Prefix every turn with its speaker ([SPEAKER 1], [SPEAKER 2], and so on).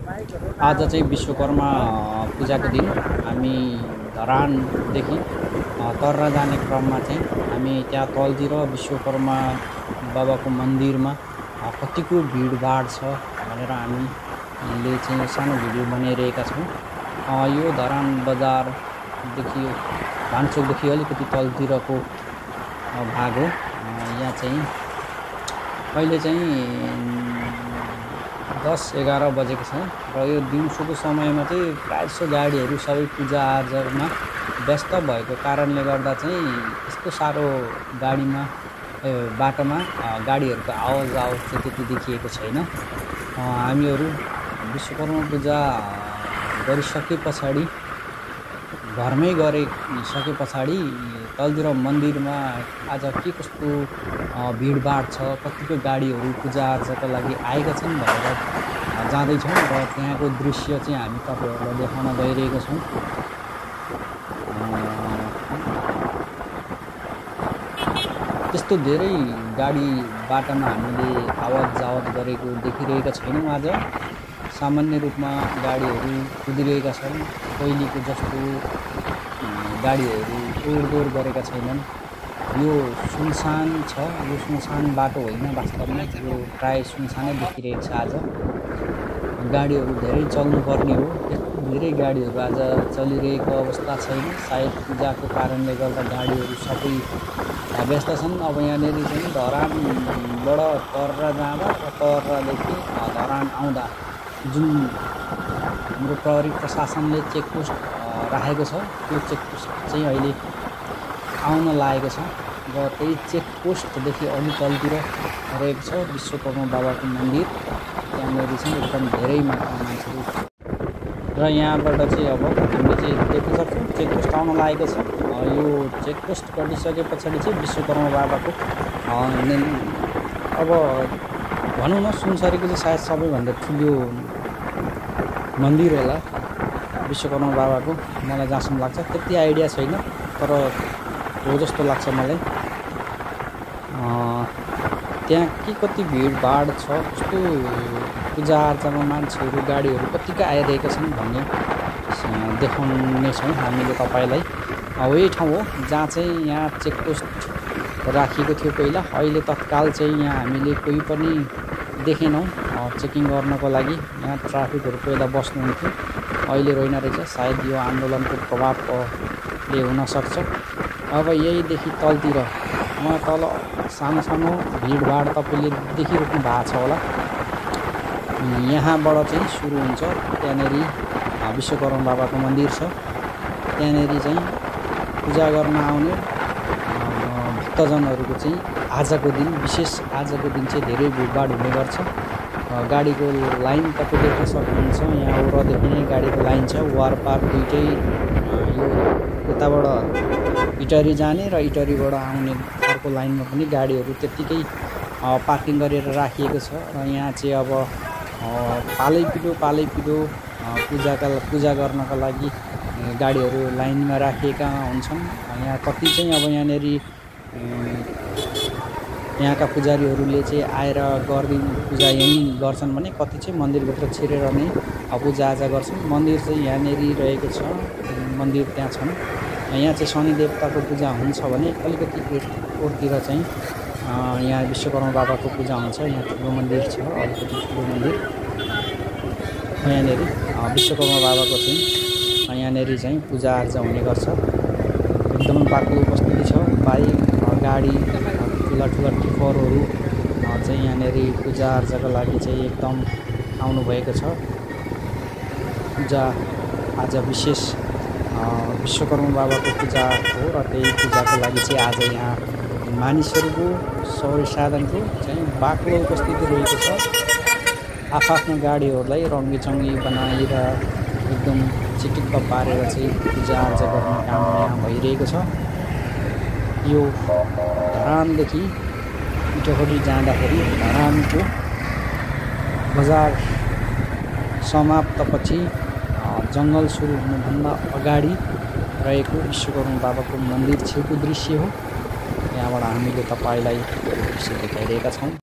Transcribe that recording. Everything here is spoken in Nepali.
[SPEAKER 1] आज चाहिँ विश्वकर्मा पूजाको दिन हामी धरानदेखि तर्रा जाने क्रममा चाहिँ हामी त्यहाँ तलतिर विश्वकर्मा बाबाको मन्दिरमा कतिको भिडभाड छ भनेर हामीले चाहिँ सानो भिडियो बनाइरहेका छौँ। यो धरान बजारदेखि भान्चोकदेखि अलिकति तलतिरको भाग हो। यहाँ चाहिँ अहिले चाहिँ 10-11 बजेको छ र यो दिउँसोको समयमा चाहिँ प्रायःजसो गाडीहरू सबै पूजाआजामा व्यस्त भएको कारणले गर्दा चाहिँ यस्तो साह्रो बाटोमा गाडीहरूको आवत चाहिँ त्यति देखिएको छैन। हामीहरू विश्वकर्मा पूजा गरिसके पछाडि घरमै गरिसके पछाडि तलतिर मन्दिरमा आज के कस्तो भिडभाड छ, कतिको गाडीहरू पूजाआजाका लागि आएका छन् भनेर जाँदैछौँ र त्यहाँको दृश्य चाहिँ हामी तपाईँहरूलाई देखाउन गइरहेका छौँ। त्यस्तो धेरै गाडी बाटामा हामीले आवत जावत गरेको देखिरहेका छैनौँ। आज सामान्य रूपमा गाडीहरू कुदिरहेका छन्। पहिलेको जस्तो गाडीहरू ओहोरदोहोर गरेका छैनन्। यो सुनसान छ, यो सुनसान बाटो होइन, वास्तवमा यो प्राय सुनसानै देखिरहेको छ। आज गाडीहरू धेरै चल्नुपर्ने हो, धेरै गाडीहरू आज चलिरहेको अवस्था छैन। सायद पूजाको कारणले गर्दा गाडीहरू सबै व्यस्त छन्। अब यहाँनिर चाहिँ धरानबाट तर्रा जाँदा र तर्रादेखि धरान आउँदा जुन हाम्रो प्रहरी प्रशासनले चेकपोस्ट राखेको छ, त्यो चेकपोस्ट चाहिँ अहिले आउन लागेको छ र त्यही चेकपोस्टदेखि अघि तलतिर रहेको छ विश्वकर्मा बाबाको मन्दिर। त्यहाँनिर चाहिँ एकदम धेरै मात्रामा मान्छेहरू र यहाँबाट चाहिँ अब हामीले चाहिँ देख्न सक्छौँ चेकपोस्ट आउन लागेको छ। यो चेकपोस्ट कटिसके पछाडि चाहिँ विश्वकर्मा बाबाको अब भनौँ न सुनसरीको चाहिँ सायद सबैभन्दा ठुलो मन्दिर होला विश्वकर्मा बाबाको। मलाई जहाँसम्म लाग्छ, त्यति आइडिया छैन तर हो जस्तो लाग्छ मलाई। त्यहाँ के कति भिडभाड छ, कस्तो पूजाआजामा मान्छेहरू गाडीहरू कतिका आइरहेका छन् भन्ने देखाउनेछौँ हामीले तपाईँलाई। यही ठाउँ हो जहाँ चाहिँ यहाँ चेकपोस्ट राखिएको थियो पहिला। अहिले तत्काल चाहिँ यहाँ हामीले कोही पनि देखेनौँ चेकिङ गर्नको लागि। यहाँ ट्राफिकहरू पहिला बस्नुहुन्थ्यो, अहिले रहेन रहेछ। सायद यो आन्दोलनको प्रभावले हुनसक्छ। अब यहीदेखि तलतिर तल सानो सानो भिडभाड तपाईँले देखिरहनु भएको छ होला। यहाँबाट चाहिँ सुरु हुन्छ, त्यहाँनिर विश्वकर्मा बाबाको मन्दिर छ। त्यहाँनिर चाहिँ पूजा गर्न आउने भक्तजनहरूको चाहिँ आजको दिन विशेष, आजको दिन चाहिँ धेरै भिडभाड हुने गर्छ। गाडीको लाइन तपाईँ देख्न सक्नुहुन्छ। यहाँ वरदेखि नै गाडीको लाइन छ, वारपार दुइटै। यो यताबाट इटरी जाने र इटरीबाट आउने अर्को लाइनमा पनि गाडीहरू त्यत्तिकै पार्किङ गरेर राखिएको छ। र यहाँ चाहिँ अब पालैपिलो पूजा गर्नका लागि गाडीहरू लाइनमा राखिएका हुन्छन्। यहाँ कति चाहिँ अब यहाँनिर यहाँका पुजारीहरूले चाहिँ आएर पूजा यहीँ गर्छन् भने कति चाहिँ मन्दिरभित्र छिरेर नै पूजाआजा गर्छन्। मन्दिर चाहिँ यहाँनिर रहेको छ, मन्दिर त्यहाँ छन्। यहाँ चाहिँ शनि देवताको पूजा हुन्छ भने अलिकति ओरतिर चाहिँ यहाँ विश्वकर्मा बाबाको पूजा हुन्छ। यहाँ ठुलो मन्दिर छ, अलिकति ठुलो मन्दिर। यहाँनिर विश्वकर्मा बाबाको चाहिँ यहाँनिर चाहिँ पूजाआजा हुने गर्छ। एकदमै बाक्लो उपस्थिति छ। बाइक, गाडी, ठुला टिफरहरू चाहिँ यहाँनिर पूजाआजाको लागि चाहिँ एकदम आउनुभएको छ। पूजा आज विशेष विश्वकर्मा बाबाको पूजा हो र त्यही पूजाको लागि चाहिँ आज यहाँ मानिसहरूको सवारी साधनको चाहिँ बाक्लो उपस्थिति रहेको छ। आफ्नो गाडीहरूलाई रङ्गीचङ्गी बनाएर एकदम चिटिक्क पारेर चाहिँ पूजाआजा गर्ने काम यहाँ भइरहेको छ। यो धरानदेखि इटहरी जाँदाखेरि धरानको बजार समाप्तपछि जङ्गल सुरु हुनुभन्दा अगाडि रहेको विश्वकर्मा बाबाको मन्दिर छेउको दृश्य हो। यहाँबाट हामीले तपाईँलाई दृश्य देखाइरहेका छौँ।